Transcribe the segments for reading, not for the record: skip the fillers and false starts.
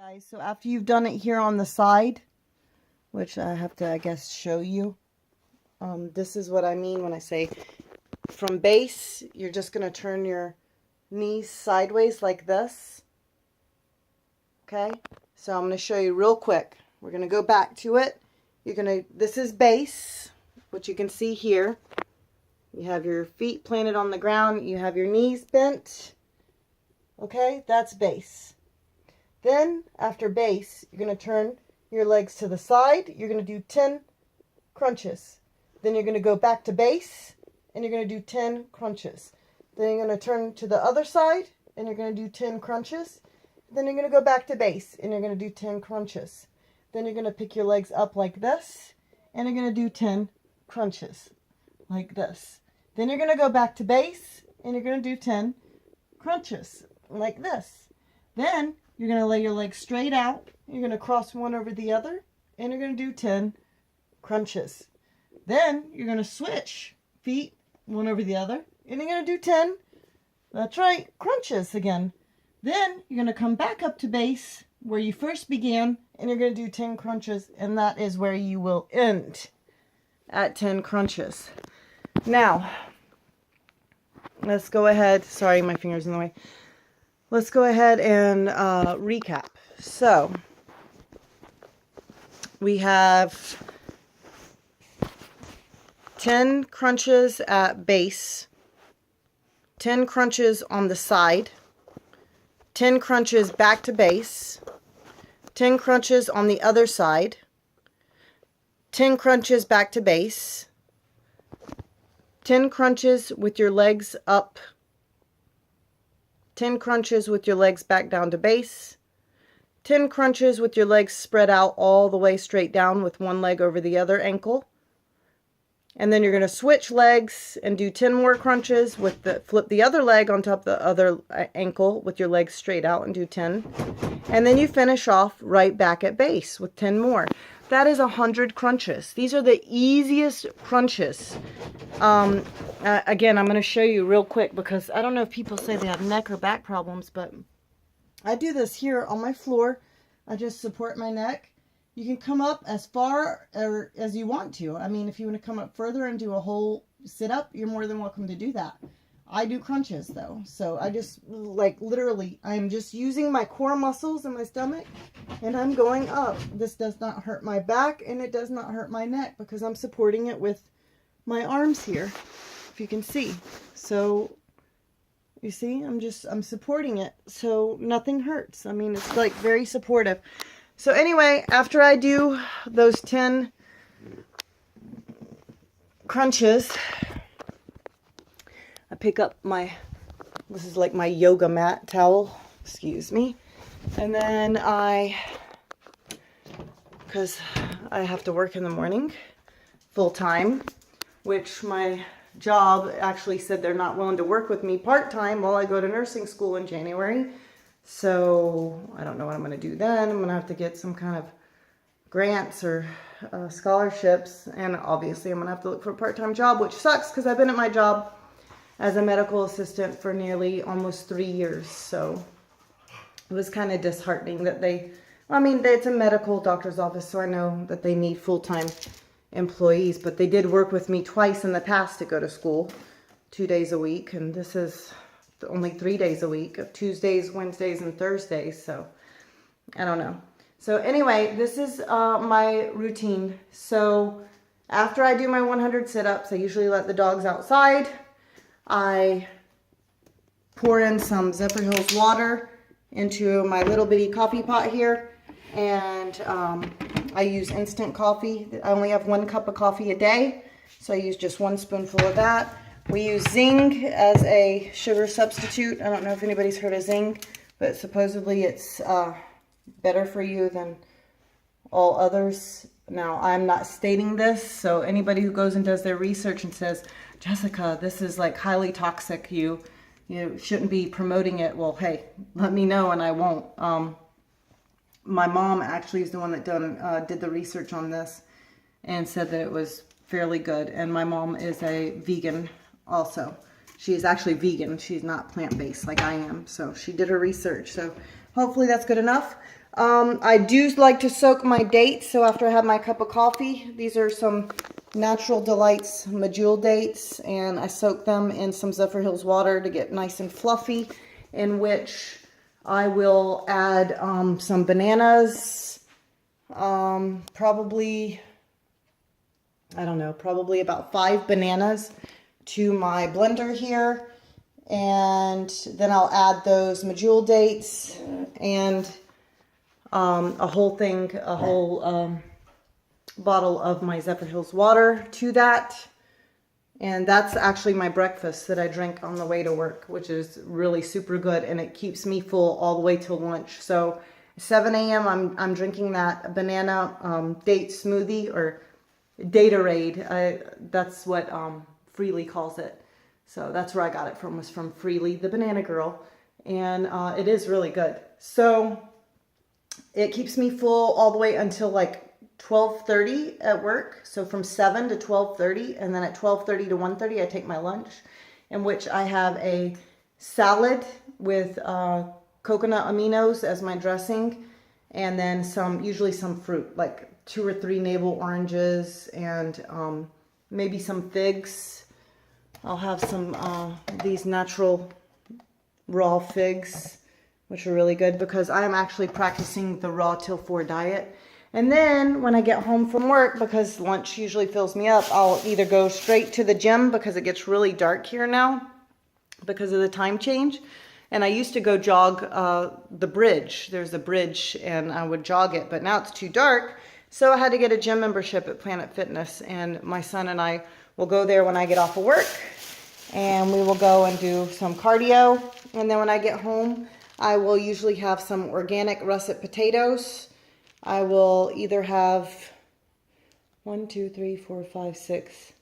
Guys, so after you've done it here on the side, which I have to, I guess, show you, this is what I mean when I say from base, you're just going to turn your knees sideways like this. Okay, so I'm going to show you real quick. We're going to go back to it. This is base, which you can see here. You have your feet planted on the ground. You have your knees bent. Okay, that's base. Then, after base, you're going to turn your legs to the side. You're going to do 10 crunches. Then you're going to go back to base, and you're going to do 10 crunches. Then you're going to turn to the other side, and you're going to do 10 crunches. Then you're going to go back to base, and you're going to do 10 crunches. Then you're going to pick your legs up like this, and you're going to do 10 crunches like this. Then you're going to go back to base, and you're going to do 10 crunches like this. Then you're going to lay your legs straight out. You're going to cross one over the other, and you're going to do 10 crunches. Then you're going to switch feet one over the other, and you're going to do 10, that's right, crunches again. Then you're going to come back up to base where you first began, and you're going to do 10 crunches, and that is where you will end, at 10 crunches. Now, let's go ahead. Sorry, my finger's in the way. Let's go ahead and recap. So, we have 10 crunches at base, 10 crunches on the side, 10 crunches back to base, 10 crunches on the other side, 10 crunches back to base, 10 crunches with your legs up, 10 crunches with your legs back down to base, 10 crunches with your legs spread out all the way straight down with one leg over the other ankle. And then you're going to switch legs and do 10 more crunches with flip the other leg on top of the other ankle with your legs straight out and do 10. And then you finish off right back at base with 10 more. That is 100 crunches. These are the easiest crunches. Again, I'm going to show you real quick because I don't know if people say they have neck or back problems, but I do this here on my floor. I just support my neck. You can come up as far as you want to. I mean, if you want to come up further and do a whole sit-up, you're more than welcome to do that. I do crunches, though. So I just, like, literally, I'm just using my core muscles in my stomach, and I'm going up. This does not hurt my back, and it does not hurt my neck because I'm supporting it with my arms here, if you can see. So, you see, I'm supporting it, so nothing hurts. I mean, it's, like, very supportive. So anyway, after I do those 10 crunches, I pick up this is like my yoga mat towel, excuse me. And then because I have to work in the morning full time, which my job actually said they're not willing to work with me part-time while I go to nursing school in January. So I don't know what I'm going to do then. I'm going to have to get some kind of grants or scholarships. And obviously I'm going to have to look for a part-time job, which sucks because I've been at my job as a medical assistant for nearly almost 3 years. So it was kind of disheartening that it's a medical doctor's office, so I know that they need full-time employees. But they did work with me twice in the past to go to school, 2 days a week. And this is only 3 days a week, of Tuesdays, Wednesdays, and Thursdays. So I don't know. So anyway, this is my routine. So after I do my 100 sit-ups, I usually let the dogs outside. I pour in some Zephyr Hills water into my little bitty coffee pot here. And I use instant coffee. I only have 1 cup of coffee a day, so I use just 1 spoonful of that. We use Zing as a sugar substitute. I don't know if anybody's heard of Zing, but supposedly it's better for you than all others. Now, I'm not stating this, so anybody who goes and does their research and says, Jessica, this is like highly toxic, you shouldn't be promoting it. Well, hey, let me know and I won't. My mom actually is the one that did the research on this and said that it was fairly good. And my mom is a vegan also. She is actually vegan. She's not plant-based like I am. So she did her research. So hopefully that's good enough. I do like to soak my dates. So after I have my cup of coffee, these are some Natural Delights medjool dates, and I soak them in some Zephyr Hills water to get nice and fluffy, in which I will add some bananas, probably, I don't know, probably about 5 bananas to my blender here. And then I'll add those medjool dates and a whole bottle of my Zephyr Hills water to that. And that's actually my breakfast that I drink on the way to work, which is really super good, and it keeps me full all the way till lunch. So 7 a.m. I'm drinking that banana date smoothie, or Datorade. That's what Freely calls it. So that's where I got it from, was from Freely, the banana girl. And it is really good. So it keeps me full all the way until like 12:30 at work. So from 7 to 12:30, and then at 12:30 to 1:30 I take my lunch, in which I have a salad with coconut aminos as my dressing, and then usually some fruit, like 2 or 3 navel oranges, and maybe some figs. I'll have some these natural raw figs, which are really good because I am actually practicing the raw till 4 diet. And then when I get home from work, because lunch usually fills me up, I'll either go straight to the gym because it gets really dark here now because of the time change. And I used to go jog the bridge. There's a bridge, and I would jog it, but now it's too dark. So I had to get a gym membership at Planet Fitness, and my son and I will go there when I get off of work, and we will go and do some cardio. And then when I get home, I will usually have some organic russet potatoes. I will either have 1, 2, 3, 4, 5, 6.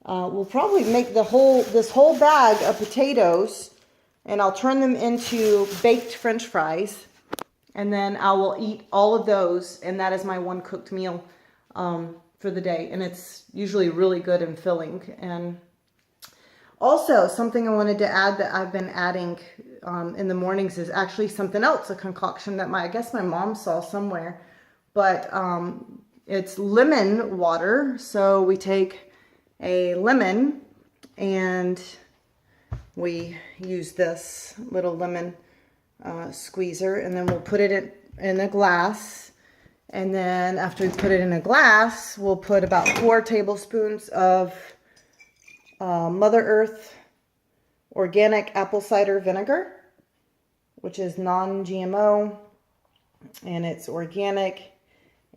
We'll probably make this whole bag of potatoes, and I'll turn them into baked French fries, and then I will eat all of those, and that is my one cooked meal for the day. And it's usually really good and filling. And also, something I wanted to add that I've been adding in the mornings is actually something else, a concoction that I guess my mom saw somewhere. But it's lemon water. So we take a lemon and we use this little lemon squeezer, and then we'll put it in a glass. And then after we put it in a glass, we'll put about 4 tablespoons of Mother Earth organic apple cider vinegar, which is non-GMO, and it's organic,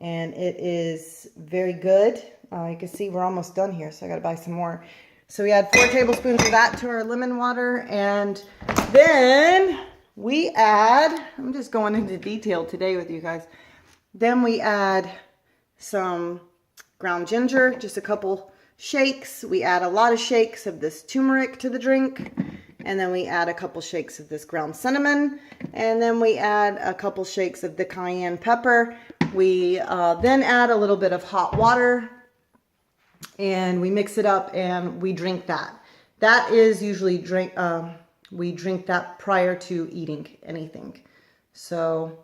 and it is very good. You can see we're almost done here, so I got to buy some more. So we add 4 tablespoons of that to our lemon water, and then we add, I'm just going into detail today with you guys, then we add some ground ginger, just a couple shakes. We add a lot of shakes of this turmeric to the drink, and then we add a couple shakes of this ground cinnamon, and then we add a couple shakes of the cayenne pepper. We then add a little bit of hot water, and we mix it up, and we drink that. That is usually we drink that prior to eating anything. So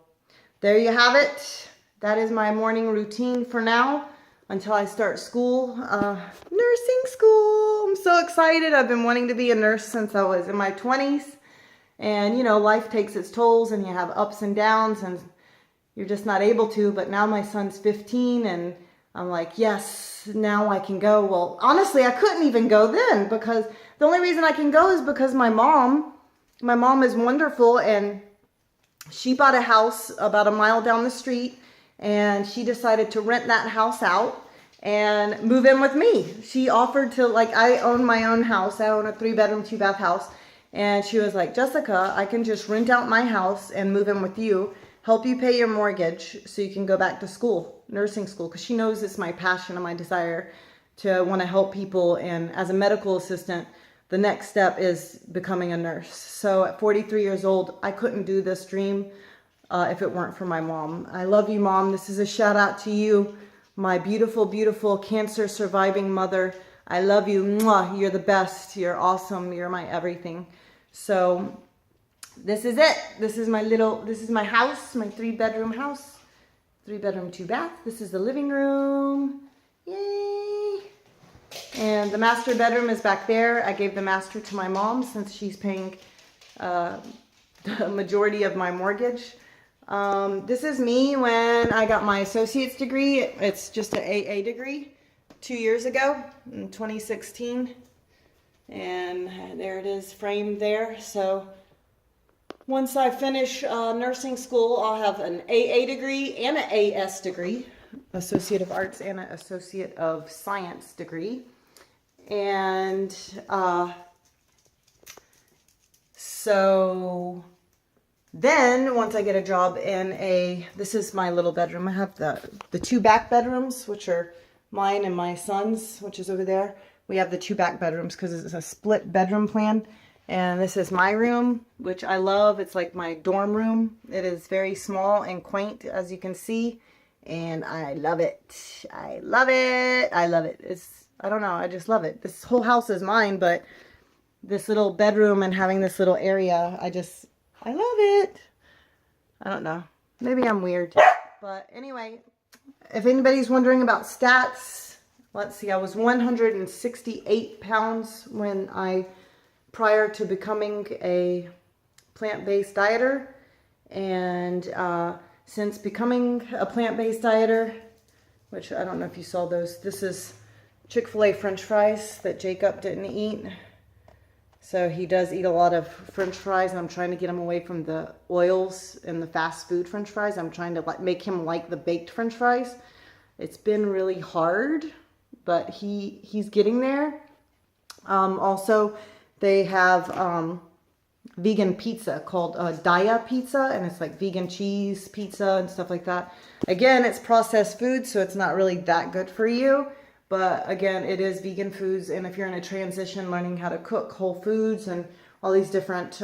there you have it. That is my morning routine for now, until I start school, nursing school. I'm so excited. I've been wanting to be a nurse since I was in my 20s. And, you know, life takes its tolls, and you have ups and downs, and you're just not able to. But now my son's 15, and I'm like, yes, now I can go. Well, honestly, I couldn't even go then, because the only reason I can go is because my mom is wonderful, and she bought a house about a mile down the street, and she decided to rent that house out and move in with me. She offered to, like, I own my own house. I own a 3-bedroom, 2-bath house. And she was like, Jessica, I can just rent out my house and move in with you, help you pay your mortgage so you can go back to school, nursing school. Because she knows it's my passion and my desire to want to help people. And as a medical assistant, the next step is becoming a nurse. So at 43 years old, I couldn't do this dream if it weren't for my mom. I love you, Mom. This is a shout out to you, my beautiful, beautiful cancer surviving mother. I love you. Mwah. You're the best. You're awesome. You're my everything. So this is it. This is my house, my 3-bedroom house. 3-bedroom, 2-bath. This is the living room. Yay! And the master bedroom is back there. I gave the master to my mom since she's paying the majority of my mortgage. This is me when I got my associate's degree. It's just an AA degree 2 years ago in 2016. And there it is framed there. So once I finish nursing school, I'll have an AA degree and an AS degree, Associate of Arts and an Associate of Science degree. And so then once I get a job in this is my little bedroom. I have the 2 back bedrooms, which are mine and my son's, which is over there. We have the 2 back bedrooms because it's a split bedroom plan. And this is my room, which I love. It's like my dorm room. It is very small and quaint, as you can see. And I love it. I love it. I love it. I don't know. I just love it. This whole house is mine, but this little bedroom and having this little area, I love it. I don't know. Maybe I'm weird. But anyway, if anybody's wondering about stats, let's see. I was 168 pounds prior to becoming a plant-based dieter. And since becoming a plant-based dieter, which I don't know if you saw those, this is Chick-fil-A French fries that Jacob didn't eat. So he does eat a lot of French fries, and I'm trying to get him away from the oils and the fast food French fries. I'm trying to make him like the baked French fries. It's been really hard, but he's getting there. Also, they have vegan pizza called Daya Pizza, and it's like vegan cheese pizza and stuff like that. Again, it's processed food, so it's not really that good for you. But again, it is vegan foods, and if you're in a transition, learning how to cook whole foods and all these different,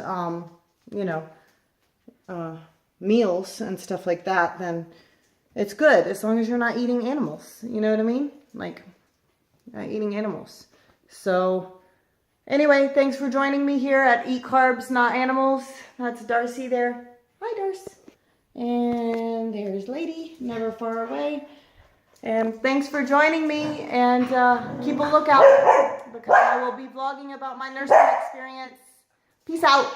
meals and stuff like that, then it's good as long as you're not eating animals. You know what I mean? Like, not eating animals. So, anyway, thanks for joining me here at Eat Carbs, Not Animals. That's Darcy there. Hi, Darcy. And there's Lady, never far away. And thanks for joining me, and keep a lookout because I will be vlogging about my nursing experience. Peace out.